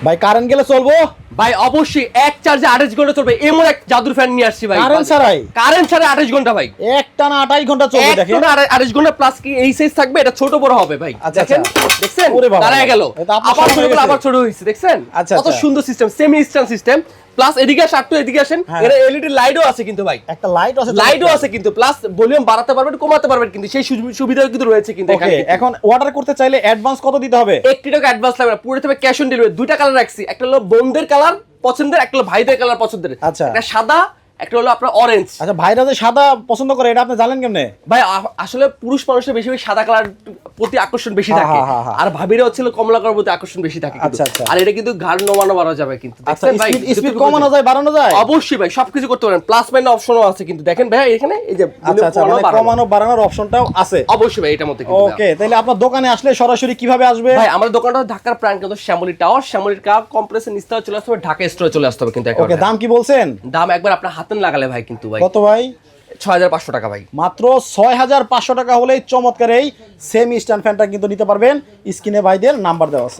ভাই কারেন্ট গেলে চলবো? ভাই অবশ্যই এক চার্জে 28 ঘন্টা চলবে, এমন এক জাদুর ফ্যান নিয়ে আসছি ভাই। কারেন্ট ছাড়াই? কারেন্ট ছাড়া 28 ঘন্টা ভাই, একটানা 28 ঘন্টা চলবে। দেখেন একটানা 28 ঘন্টা প্লাস কি এই সাইজ থাকবে, এটা ছোট বড় হবে ভাই। আচ্ছা, দেখেন দেখছেন ওরে বাবা, দাঁড়ায় গেল, এটা আপনার আবার সামনে ছোট গেছে। আবার ছোট হইছে, দেখছেন আচ্ছা, কত আচ্ছা। সুন্দর system, semi instant system. Plus এদিকে আসে একটু এদিকে আসেন, হ্যাঁ। এর এলইডি লাইটও আছে কিন্তু ভাই, একটা লাইট আছে, লাইটও আছে কিন্তু, প্লাস ভলিউম বাড়াতে পারবেন কমাতে পারবেন কিন্তু, সেই সুবিধাও কিন্তু রয়েছে কিন্তু এখানে। ওকে, এখন অর্ডার করতে চাইলে অ্যাডভান্স কত দিতে হবে? 1 টাকা অ্যাডভান্স লাগবে না, পুরো থেকে ক্যাশ অন ডেলিভারি। দুইটা কালার রাখছি, একটা হলো বোনদের কালার পছন্দের, একটা হলো ভাইদের কালার পছন্দের। আচ্ছা। একটা সাদা, একটা হলো আপনার অরেঞ্জ। আচ্ছা, ভাইরা যে সাদা পছন্দ করে এটা আপনি জানেন কেমনে? ভাই আসলে পুরুষ মানুষের বেশি বেশি সাদা কালার প্রতি আকর্ষণ বেশি হ্যাঁ, থাকে, হ্যাঁ, হ্যাঁ, হ্যাঁ। আর ভাবিরা হচ্ছে কমলা কালার প্রতি আকর্ষণ বেশি থাকে কিন্তু। আচ্ছা, আচ্ছা। আর এটা কিন্তু ঘাড় নমানো বাড়া যাবে কিন্তু, আচ্ছা, দেখছেন ভাই স্পিড কমানো যায়, বাড়ানো যায়? অবশ্যই ভাই, সবকিছু করতে পারেন, প্লাস মাইনাস অপশনও আছে কিন্তু। দেখেন ভাই এখানে এই যে আচ্ছা, আচ্ছা, volume মানে বাড়ানো। কমানো বাড়ানোর অপশনটাও আছে। অবশ্যই ভাই এটার মধ্যে কিন্তু ওকে, তাহলে আপনার দোকানে আসলে সরাসরি কিভাবে আসবে? ভাই আমাদের দোকানটা ঢাকার প্রাণ কেন্দ্র শ্যামলী টাওয়ার, শ্যামলীর কাপ কমপ্লেক্সের নিচতলা চলে আসতে হবে, ঢাকা স্টোরে চলে আসতে হবে কিন্তু। ওকে, দাম কি বলছেন? দাম একবার আপনার হাতে লাগালে ভাই কিন্তু ভাই কত ভাই? 6500 টাকা ভাই। মাত্র 6500 টাকা হলেই চমৎকার এই সেমি স্ট্যান্ড ফ্যানটা কিন্তু নিতে পারবেন। স্ক্রিনে ভাইদের নাম্বার দেওয়া আছে।